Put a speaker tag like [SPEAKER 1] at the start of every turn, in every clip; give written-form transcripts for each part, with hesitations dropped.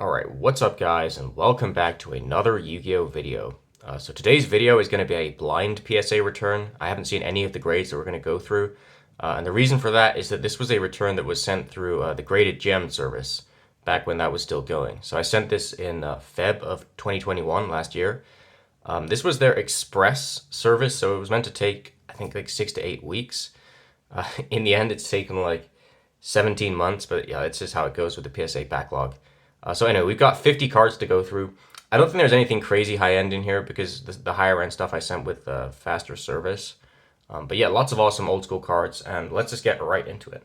[SPEAKER 1] Alright, what's up guys, and welcome back to another Yu-Gi-Oh video. So today's video is going to be a blind PSA return. I haven't seen any of the grades that we're going to go through. And the reason for that is that this was a return that was sent through the graded gem service, back when that was still going. So I sent this in Feb of 2021, last year. This was their express service, so it was meant to take, I think, like 6 to 8 weeks. In the end, it's taken like 17 months, but yeah, it's just how it goes with the PSA backlog. So anyway, we've got 50 cards to go through. I don't think there's anything crazy high-end in here because the higher-end stuff I sent with faster service. But yeah, lots of awesome old-school cards, and let's just get right into it.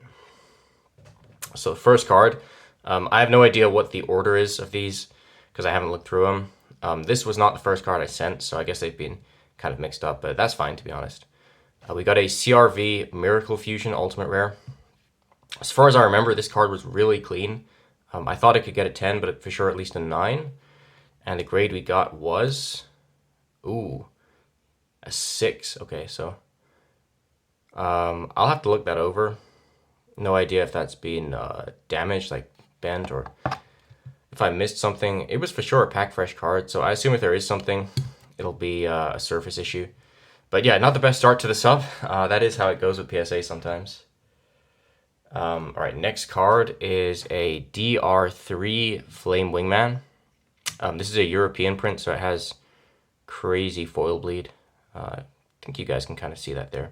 [SPEAKER 1] So the first card, I have no idea what the order is of these because I haven't looked through them. This was not the first card I sent, so I guess they've been kind of mixed up, but that's fine to be honest. We got a CRV Miracle Fusion Ultimate Rare. As far as I remember, this card was really clean. I thought it could get a 10, but for sure at least a 9. And the grade we got was, a 6. Okay, so I'll have to look that over. No idea if that's been damaged, like bent, or if I missed something. It was for sure a pack fresh card, so I assume if there is something, it'll be a surface issue. But yeah, not the best start to the sub. That is how it goes with PSA sometimes. All right, next card is a DR3 Flame Wingman. This is a European print, so it has crazy foil bleed. I think you guys can kind of see that there.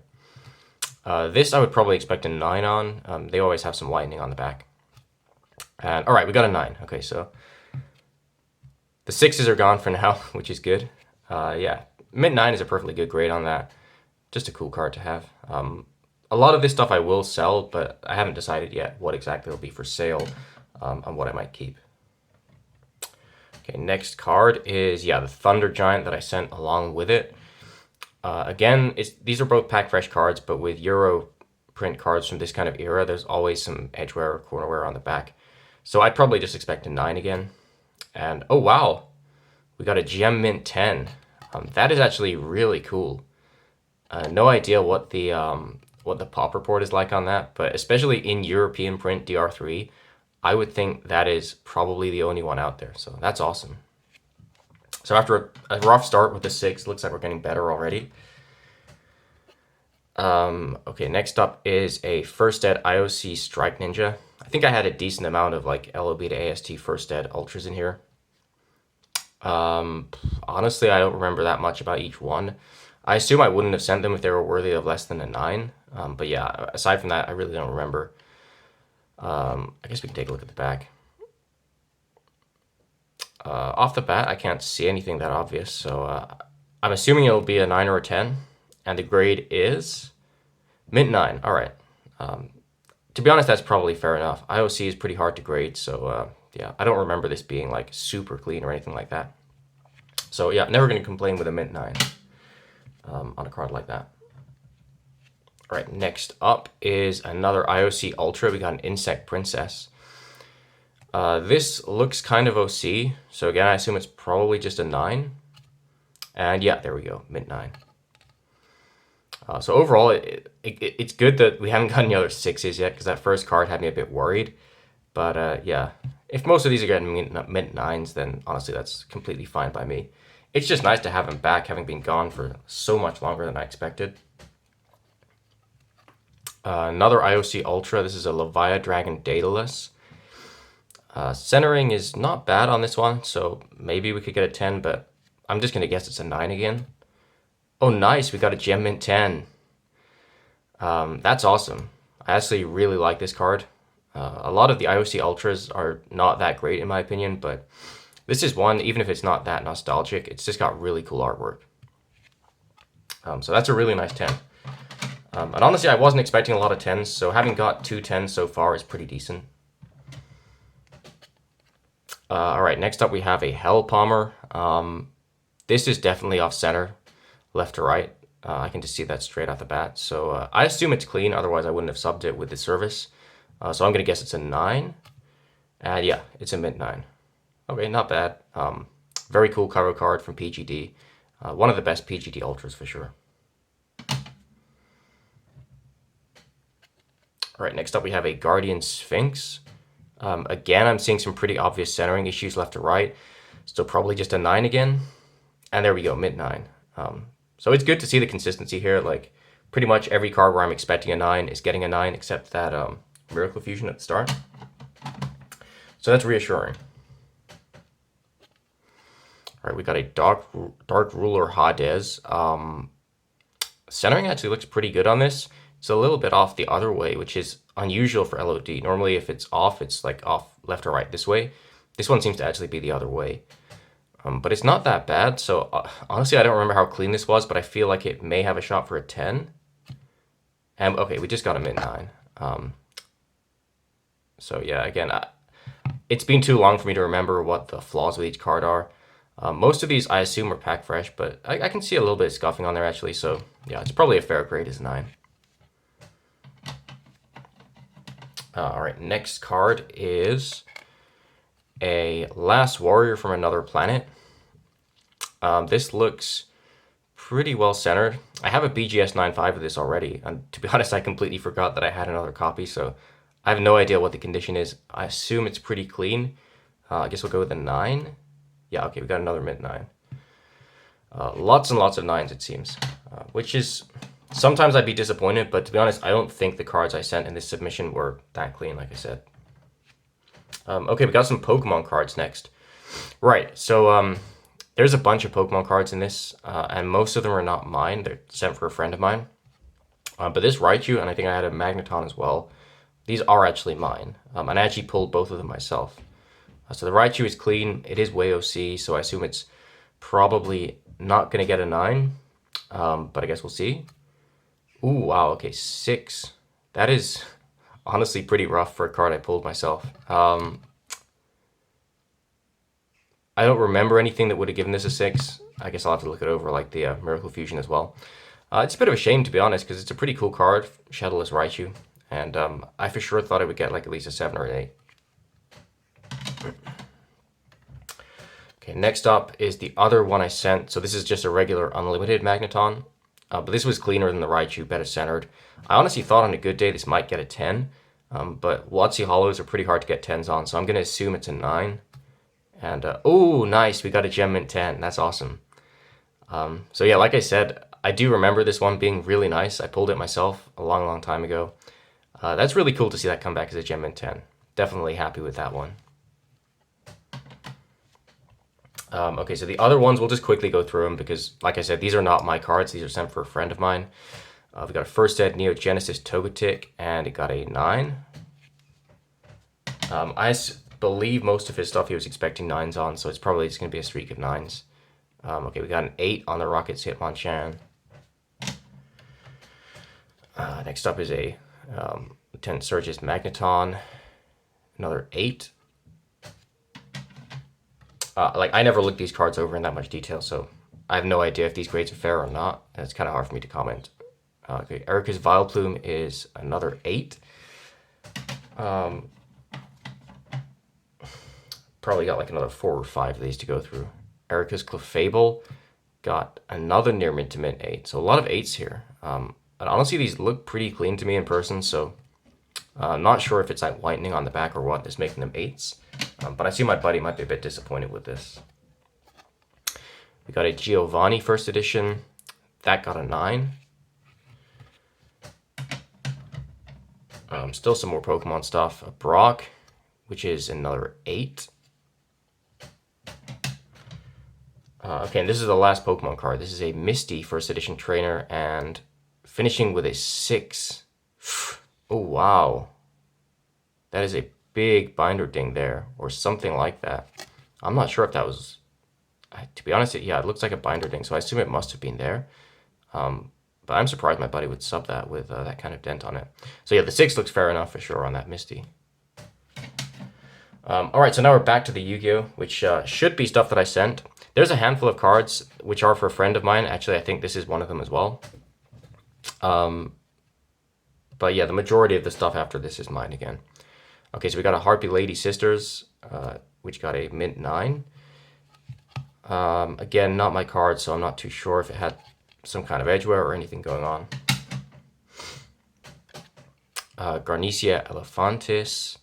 [SPEAKER 1] This I would probably expect a 9 on. They always have some lightning on the back. And all right, we got a 9. Okay, so the 6s are gone for now, which is good. Yeah, mid-9 is a perfectly good grade on that. Just a cool card to have. A lot of this stuff I will sell, but I haven't decided yet what exactly will be for sale and what I might keep. Okay, next card is, the Thunder Giant that I sent along with it. Again, these are both pack fresh cards, but with Euro print cards from this kind of era, there's always some edge wear or corner wear on the back. So I'd probably just expect a 9 again. And, oh wow, we got a Gem Mint 10. That is actually really cool. No idea what the pop report is like on that, but especially in European print DR3, I would think that is probably the only one out there, so that's awesome. So after a rough start with the 6, looks like we're getting better already. Okay, next up is a First Ed IOC Strike Ninja. I think I had a decent amount of like LOB to AST First Ed Ultras in here. Honestly, I don't remember that much about each one. I assume I wouldn't have sent them if they were worthy of less than a 9. But yeah, aside from that, I really don't remember. I guess we can take a look at the back. Off the bat, I can't see anything that obvious, so I'm assuming it'll be a 9 or a 10. And the grade is Mint 9. All right. To be honest, that's probably fair enough. IOC is pretty hard to grade, so yeah, I don't remember this being like super clean or anything like that. So yeah, never going to complain with a Mint 9 on a card like that. All right, next up is another IOC Ultra. We got an Insect Princess. This looks kind of OC, so again, I assume it's probably just a 9. And yeah, there we go, Mint 9. So overall, it's good that we haven't got any other 6s yet, because that first card had me a bit worried. But yeah, if most of these are getting Mint 9s, then honestly, that's completely fine by me. It's just nice to have him back, having been gone for so much longer than I expected. Another IOC Ultra. This is a Leviathan Dragon Daedalus. Centering is not bad on this one, so maybe we could get a 10, but I'm just going to guess it's a 9 again. Oh, nice. We got a Gem Mint 10. That's awesome. I actually really like this card. A lot of the IOC Ultras are not that great in my opinion, but this is one, even if it's not that nostalgic, it's just got really cool artwork. So that's a really nice 10. And honestly, I wasn't expecting a lot of 10s, so having got 2 10s so far is pretty decent. All right, next up we have a Hell Palmer. This is definitely off center, left to right. I can just see that straight off the bat. So I assume it's clean, otherwise I wouldn't have subbed it with the service. So I'm going to guess it's a 9. And yeah, it's a Mint 9. Okay, not bad. Very cool cover card from PGD. One of the best PGD Ultras for sure. All right, next up we have a Guardian Sphinx. Again, I'm seeing some pretty obvious centering issues left to right. So probably just a 9 again. And there we go, mid 9. So it's good to see the consistency here. Like pretty much every card where I'm expecting a 9 is getting a 9 except that Miracle Fusion at the start. So that's reassuring. All right, we got a Dark Ruler Hades. Centering actually looks pretty good on this. It's a little bit off the other way, which is unusual for LOD. Normally, if it's like off left or right this way. This one seems to actually be the other way. But it's not that bad. So honestly, I don't remember how clean this was, but I feel like it may have a shot for a 10. And okay, we just got a mid 9. So yeah, again, it's been too long for me to remember what the flaws with each card are. Most of these I assume are pack fresh, but I can see a little bit of scuffing on there actually. So yeah, it's probably a fair grade as 9. All right, next card is a Last Warrior from Another Planet. This looks pretty well centered. I have a BGS 9.5 of this already, and to be honest, I completely forgot that I had another copy, so I have no idea what the condition is. I assume it's pretty clean. I guess we'll go with a 9. Yeah, okay, we got another mid 9. Lots and lots of 9s, it seems, which is... Sometimes I'd be disappointed, but to be honest, I don't think the cards I sent in this submission were that clean, like I said. Okay, we got some Pokemon cards next. Right, so there's a bunch of Pokemon cards in this, and most of them are not mine. They're sent for a friend of mine. But this Raichu, and I think I had a Magneton as well, these are actually mine. And I actually pulled both of them myself. So the Raichu is clean. It is way OC, so I assume it's probably not going to get a 9. But I guess we'll see. Ooh, wow, okay, 6. That is honestly pretty rough for a card I pulled myself. I don't remember anything that would have given this a 6. I guess I'll have to look it over, like the Miracle Fusion as well. It's a bit of a shame, to be honest, because it's a pretty cool card, Shadowless Raichu. And I for sure thought it would get like at least a 7 or an 8. Okay, next up is the other one I sent. So this is just a regular unlimited Magneton. But this was cleaner than the Raichu, better centered. I honestly thought on a good day this might get a 10. But WotC Hollows are pretty hard to get 10s on, so I'm going to assume it's a 9. And, oh, nice, we got a Gem Mint 10. That's awesome. So yeah, like I said, I do remember this one being really nice. I pulled it myself a long, long time ago. That's really cool to see that come back as a Gem Mint 10. Definitely happy with that one. Okay, so the other ones, we'll just quickly go through them because, like I said, these are not my cards. These are sent for a friend of mine. We got a First Ed Neo Genesis Togetic, and it got a 9. I believe most of his stuff he was expecting 9s on, so it's probably just going to be a streak of 9s. Okay, we got an 8 on the Rockets Hitmonchan. Next up is a Lieutenant Surge's Magneton. Another 8. Like, I never looked these cards over in that much detail, so I have no idea if these grades are fair or not. It's kind of hard for me to comment. Okay, Erica's Vileplume is another 8. Probably got like another 4 or 5 of these to go through. Erica's Clefable got another near mid to mid 8. So a lot of 8s here. And honestly, these look pretty clean to me in person, so I'm not sure if it's like whitening on the back or what that's making them 8s. But I see my buddy might be a bit disappointed with this. We got a Giovanni first edition. That got a 9. Still some more Pokemon stuff. A Brock, which is another 8. Okay, and this is the last Pokemon card. This is a Misty first edition trainer and finishing with a 6. Oh, wow. That is a big binder ding there, or something like that. I'm not sure if that was... To be honest, yeah, it looks like a binder ding, so I assume it must have been there. But I'm surprised my buddy would sub that with that kind of dent on it. So yeah, the 6 looks fair enough for sure on that Misty. Alright, so now we're back to the Yu-Gi-Oh!, which should be stuff that I sent. There's a handful of cards which are for a friend of mine. Actually, I think this is one of them as well. But yeah, the majority of the stuff after this is mine again. Okay, so we got a Harpy Lady Sisters, which got a mint 9. Again, not my card, so I'm not too sure if it had some kind of edgeware or anything going on. Garnecia Elephantis,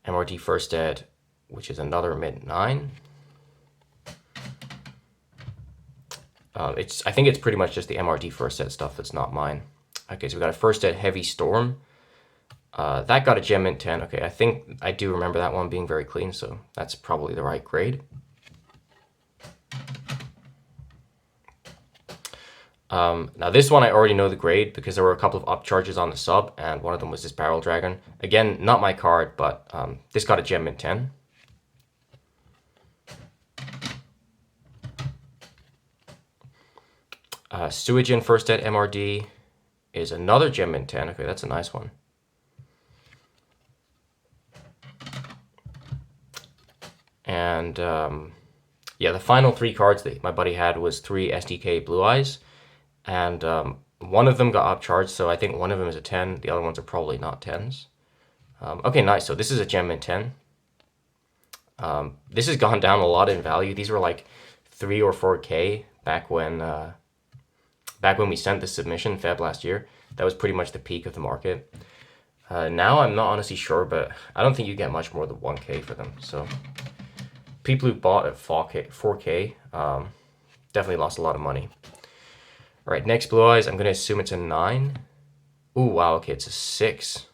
[SPEAKER 1] MRD First Ed, which is another mint 9. I think it's pretty much just the MRD First Ed stuff that's not mine. Okay, so we got a First Ed Heavy Storm. That got a gem mint 10. Okay, I think I do remember that one being very clean, so that's probably the right grade. Now this one I already know the grade because there were a couple of upcharges on the sub, and one of them was this Barrel Dragon. Again, not my card, but this got a gem mint 10. Suijin First Ed MRD is another gem mint 10. Okay, that's a nice one. And yeah, the final 3 cards that my buddy had was 3 SDK Blue Eyes. And one of them got upcharged, so I think one of them is a 10. The other ones are probably not 10s. Okay, nice. So this is a gem mint 10. This has gone down a lot in value. These were like 3 or 4K back when we sent the submission Feb last year. That was pretty much the peak of the market. Now I'm not honestly sure, but I don't think you get much more than 1K for them. So people who bought at 4K definitely lost a lot of money. All right, next Blue Eyes, I'm going to assume it's a 9. Ooh, wow, okay, it's a 6.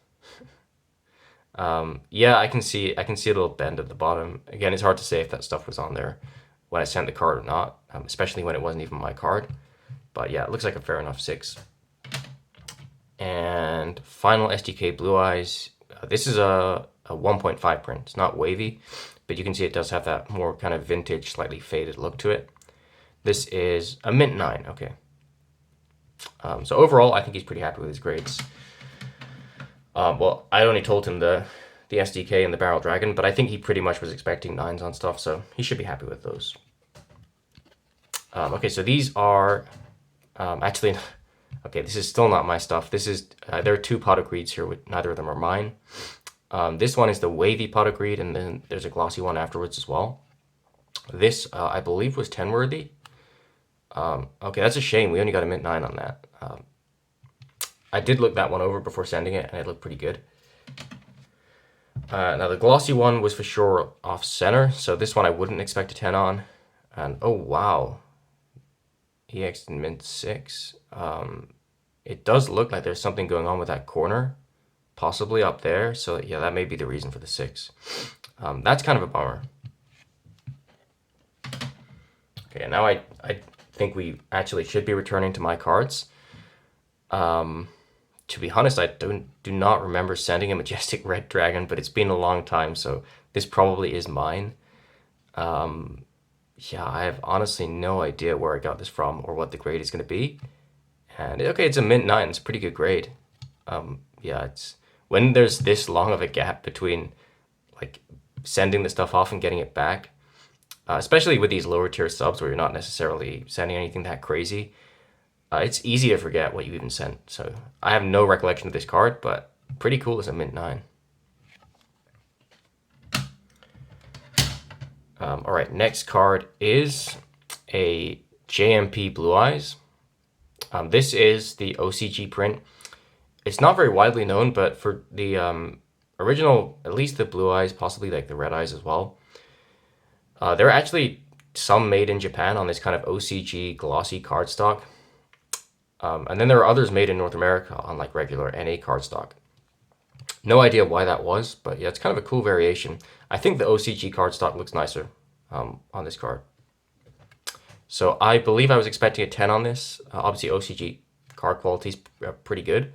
[SPEAKER 1] Yeah, I can see a little bend at the bottom. Again, it's hard to say if that stuff was on there when I sent the card or not, especially when it wasn't even my card. But yeah, it looks like a fair enough 6. And final SDK Blue Eyes. This is a 1.5 print. It's not wavy, but you can see it does have that more kind of vintage, slightly faded look to it. This is a mint 9, okay. So overall, I think he's pretty happy with his grades. Well, I only told him the SDK and the Barrel Dragon, but I think he pretty much was expecting 9s on stuff, so he should be happy with those. Okay, so these are actually, okay, this is still not my stuff. This is, there are 2 pot of greeds here, neither of them are mine. This one is the wavy pot of greed, and then there's a glossy one afterwards as well. This, I believe, was 10 worthy. Okay, that's a shame. We only got a mint 9 on that. I did look that one over before sending it, and it looked pretty good. Now, the glossy one was for sure off center, so this one I wouldn't expect a 10 on. And, oh, wow. EX in mint 6. It does look like there's something going on with that corner, possibly up there. So, yeah, that may be the reason for the 6. That's kind of a bummer. Okay, now I think we actually should be returning to my cards. To be honest, I do not remember sending a Majestic Red Dragon, but it's been a long time, so this probably is mine. Yeah, I have honestly no idea where I got this from or what the grade is going to be. And okay, it's a mint 9. It's a pretty good grade. Yeah, it's when there's this long of a gap between like sending the stuff off and getting it back, especially with these lower tier subs where you're not necessarily sending anything that crazy. It's easy to forget what you even sent. So I have no recollection of this card, but pretty cool as a mint 9. All right, next card is a Jmp Blue Eyes. This is the OCG print. It's not very widely known, but for the original, at least the Blue Eyes, possibly like the Red Eyes as well, there are actually some made in Japan on this kind of OCG glossy cardstock. And then there are others made in North America on like regular NA cardstock. No idea why that was, but yeah, it's kind of a cool variation. I think the OCG cardstock looks nicer on this card. So I believe I was expecting a 10 on this. Obviously OCG card quality is pretty good.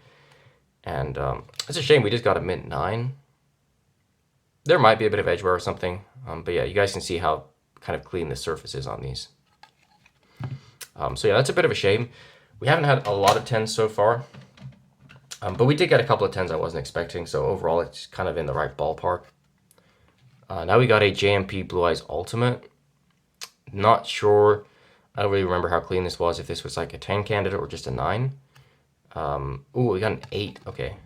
[SPEAKER 1] And it's a shame we just got a mint 9. There might be a bit of edge wear or something. But yeah, you guys can see how kind of clean the surface is on these. So yeah, that's a bit of a shame. We haven't had a lot of 10s so far, but we did get a couple of 10s I wasn't expecting, so overall it's kind of in the right ballpark. Now we got a Jmp Blue Eyes Ultimate. Not sure, I don't really remember how clean this was, if this was like a 10 candidate or just a 9. Ooh, we got an 8, okay.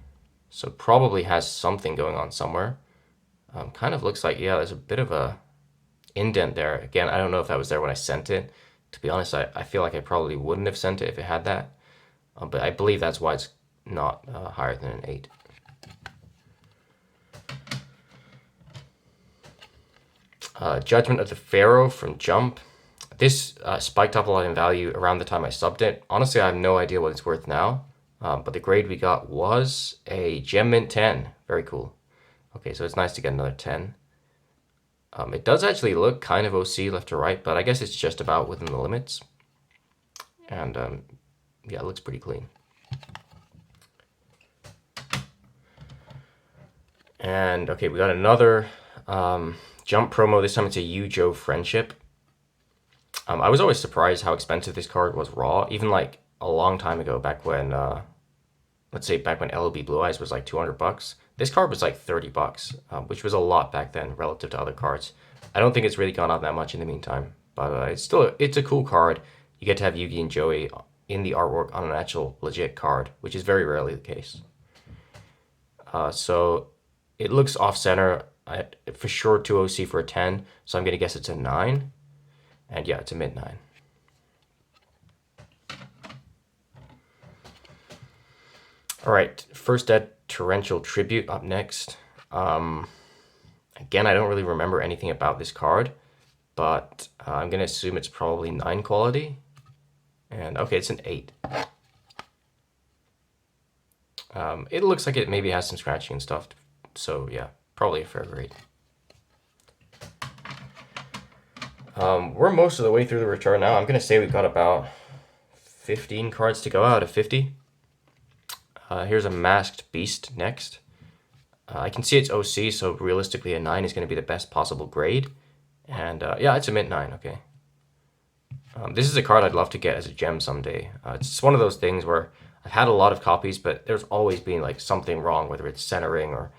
[SPEAKER 1] So probably has something going on somewhere. Kind of looks like, yeah, there's a bit of a indent there. Again, I don't know if that was there when I sent it. To be honest, I feel like I probably wouldn't have sent it if it had that. But I believe that's why it's not higher than an 8. Judgment of the Pharaoh from Jump. This spiked up a lot in value around the time I subbed it. Honestly, I have no idea what it's worth now. But the grade we got was a Gem Mint 10. Very cool. Okay, so it's nice to get another 10. It does actually look kind of OC left to right, but I guess it's just about within the limits. And yeah, it looks pretty clean. And okay, we got another Jump promo. This time it's a Yu-Joe Friendship. I was always surprised how expensive this card was raw, even like a long time ago, back when, let's say back when LOB Blue Eyes was like 200 bucks. This card was like 30 bucks, which was a lot back then relative to other cards. I don't think it's really gone up that much in the meantime, but it's a cool card. You get to have Yugi and Joey in the artwork on an actual legit card, which is very rarely the case. So it looks off center, for sure 2 OC for a 10, so I'm gonna guess it's a 9. And yeah, it's a mid 9. All right, first at Torrential Tribute up next. Again, I don't really remember anything about this card, but I'm going to assume it's probably 9 quality. And okay, it's an 8. It looks like it maybe has some scratching and stuff, so yeah, probably a fair grade. We're most of the way through the return now. I'm going to say we've got about 15 cards to go out of 50. Here's a Masked Beast next. I can see it's OC, so realistically a 9 is going to be the best possible grade. And yeah, it's a mint 9, okay. This is a card I'd love to get as a gem someday. It's one of those things where I've had a lot of copies, but there's always been like something wrong, whether it's centering or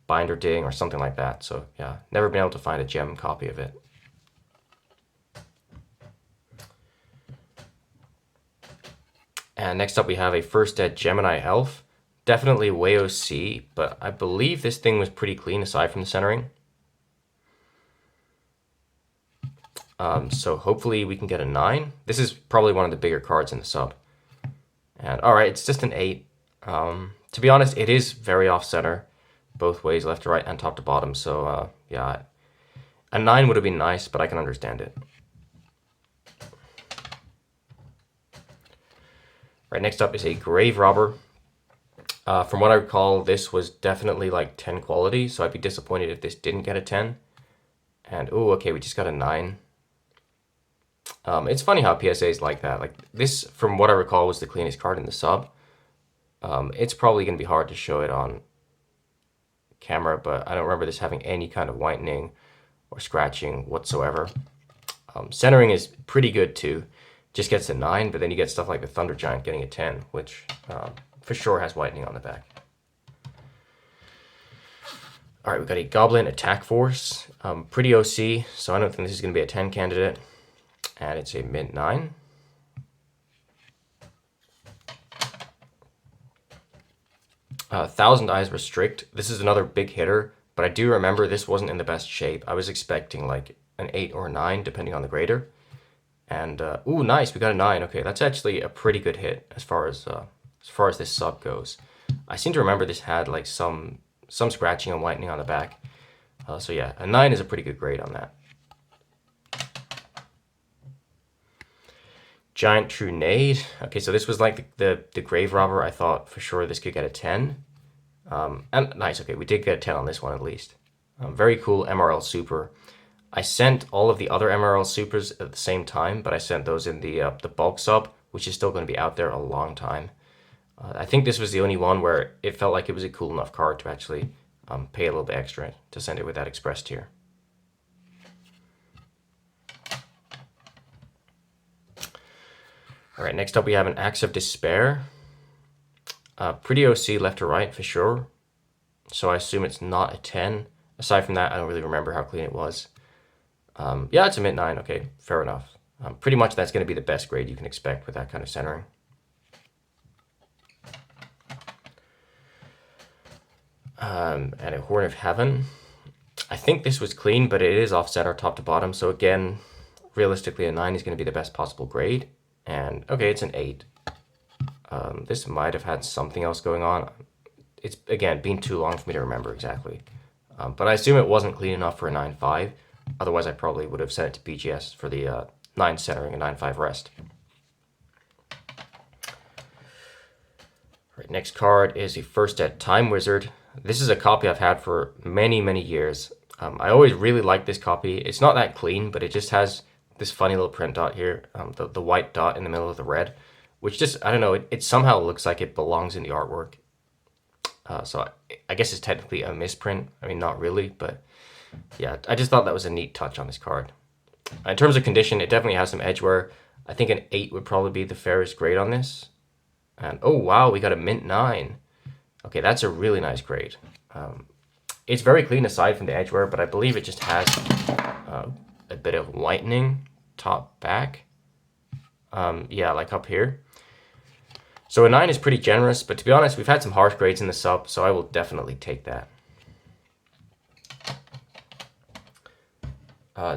[SPEAKER 1] binder ding or something like that. So yeah, never been able to find a gem copy of it. And next up we have a First Ed Gemini Elf. Definitely way OC, but I believe this thing was pretty clean aside from the centering. So hopefully we can get a 9. This is probably one of the bigger cards in the sub. And alright, it's just an 8. To be honest, it is very off-center, both ways, left to right and top to bottom. So yeah, a 9 would have been nice, but I can understand it. Right, next up is a Grave Robber. From what I recall, this was definitely like 10 quality, so I'd be disappointed if this didn't get a 10. And, oh, okay, we just got a 9. It's funny how PSA is like that. Like, this, from what I recall, was the cleanest card in the sub. It's probably going to be hard to show it on camera, but I don't remember this having any kind of whitening or scratching whatsoever. Centering is pretty good, too. Just gets a 9, but then you get stuff like the Thunder Giant getting a 10, which for sure has whitening on the back. All right, we've got a Goblin Attack Force. Pretty OC, so I don't think this is going to be a 10 candidate. And it's a mint 9. Thousand Eyes Restrict. This is another big hitter, but I do remember this wasn't in the best shape. I was expecting like an 8 or a 9, depending on the grader. And, ooh, nice, we got a 9. Okay, that's actually a pretty good hit as far as this sub goes. I seem to remember this had like some scratching and whitening on the back. So yeah, a 9 is a pretty good grade on that. Giant True Nade. Okay, so this was like the Grave Robber. I thought for sure this could get a 10. And nice, okay, we did get a 10 on this one at least. Very cool MRL Super. I sent all of the other MRL Supers at the same time, but I sent those in the bulk sub, which is still going to be out there a long time. I think this was the only one where it felt like it was a cool enough card to actually pay a little bit extra to send it with that express tier. All right, next up we have an Axe of Despair. Pretty OC left to right for sure. So I assume it's not a 10. Aside from that, I don't really remember how clean it was. Yeah, it's a mint 9. Okay, fair enough. Pretty much that's going to be the best grade you can expect with that kind of centering. And a Horn of Heaven. I think this was clean, but it is off center top to bottom. So again, realistically, a 9 is going to be the best possible grade. And okay, it's an 8. This might have had something else going on. It's, again, been too long for me to remember exactly. But I assume it wasn't clean enough for a 9.5. Otherwise, I probably would have sent it to BGS for the 9 centering and 9-5 rest. Right, next card is the First Ed Time Wizard. This is a copy I've had for many, many years. I always really liked this copy. It's not that clean, but it just has this funny little print dot here, the white dot in the middle of the red, which just, I don't know, it somehow looks like it belongs in the artwork. So I guess it's technically a misprint. I mean, not really, but yeah, I just thought that was a neat touch on this card. In terms of condition, it definitely has some edge wear. I think an 8 would probably be the fairest grade on this. And oh wow, we got a mint 9. Okay, that's a really nice grade. It's very clean aside from the edge wear, but I believe it just has a bit of whitening top back. Yeah, like up here. So a 9 is pretty generous, but to be honest, we've had some harsh grades in the sub, so I will definitely take that.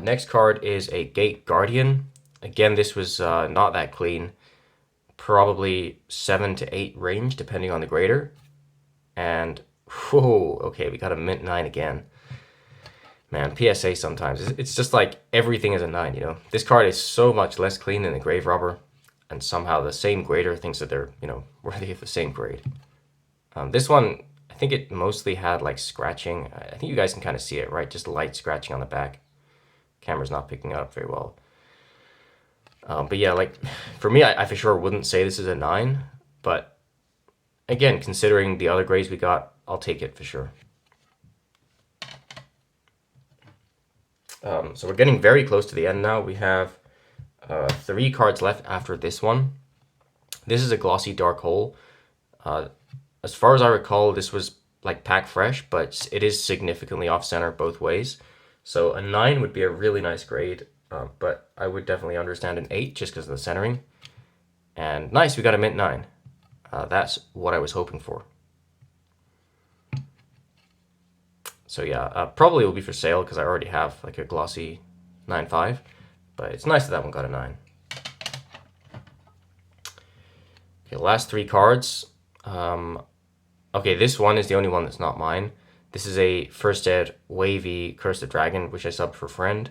[SPEAKER 1] Next card is a Gate Guardian. Again, this was not that clean. Probably 7 to 8 range, depending on the grader. And, whoa, okay, we got a mint 9 again. Man, PSA sometimes, it's just like everything is a 9, you know? This card is so much less clean than the Grave Robber, and somehow the same grader thinks that they're, you know, worthy of the same grade. This one, I think it mostly had, like, scratching. I think you guys can kind of see it, right? Just light scratching on the back. Camera's not picking it up very well. But yeah, like, for me, I for sure wouldn't say this is a 9, but again, considering the other grades we got, I'll take it for sure. So we're getting very close to the end now. We have 3 cards left after this one. This is a glossy dark hole. As far as I recall, this was like pack fresh, but it is significantly off center both ways. So a 9 would be a really nice grade, but I would definitely understand an 8 just because of the centering. And nice, we got a mint 9. That's what I was hoping for. So yeah, probably will be for sale because I already have like a glossy 9.5, but it's nice that that one got a 9. Okay, last 3 cards. Okay, this one is the only one that's not mine. This is a First Ed Wavy Curse the Dragon, which I subbed for friend.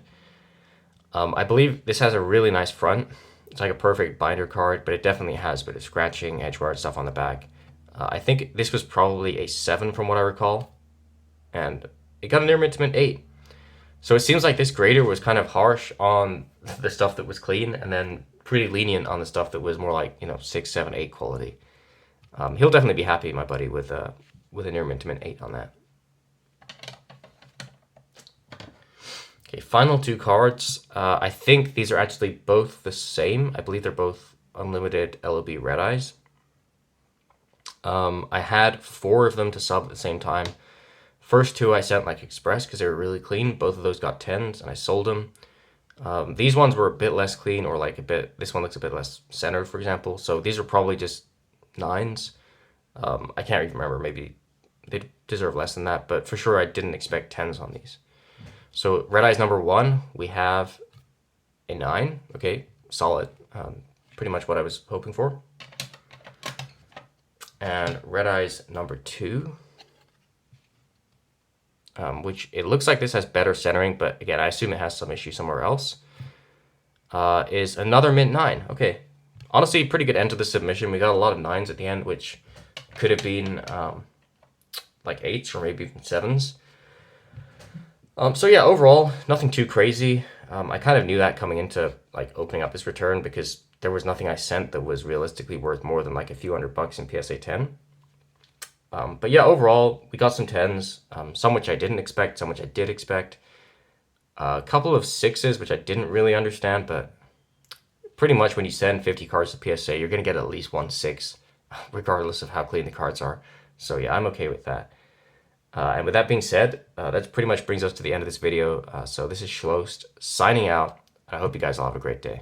[SPEAKER 1] I believe this has a really nice front. It's like a perfect binder card, but it definitely has a bit of scratching, edge wear, and stuff on the back. I think this was probably a 7 from what I recall, and it got a near mint 8. So it seems like this grader was kind of harsh on the stuff that was clean, and then pretty lenient on the stuff that was more like, you know, 6, 7, 8 quality. He'll definitely be happy, my buddy, with a near mint 8 on that. Okay, final 2 cards. I think these are actually both the same. I believe they're both unlimited LOB Red Eyes. I had 4 of them to sub at the same time. First 2 I sent like express because they were really clean. Both of those got 10s and I sold them. These ones were a bit less clean, or like a bit, this one looks a bit less centered, for example. So these are probably just 9s. I can't even remember, maybe they deserve less than that, but for sure I didn't expect 10s on these. So Red Eyes number 1, we have a 9. Okay, solid. Pretty much what I was hoping for. And Red Eyes number 2, which it looks like this has better centering, but again, I assume it has some issue somewhere else, is another mint 9. Okay, honestly, pretty good end to the submission. We got a lot of 9s at the end, which could have been like 8s or maybe even 7s. So yeah, overall, nothing too crazy. I kind of knew that coming into like opening up this return because there was nothing I sent that was realistically worth more than like a few $100 in PSA 10. But yeah, overall, we got some 10s, some which I didn't expect, some which I did expect. A couple of 6s, which I didn't really understand, but pretty much when you send 50 cards to PSA, you're going to get at least 1 6, regardless of how clean the cards are. So yeah, I'm okay with that. And with that being said, that pretty much brings us to the end of this video. So this is Schlost signing out. I hope you guys all have a great day.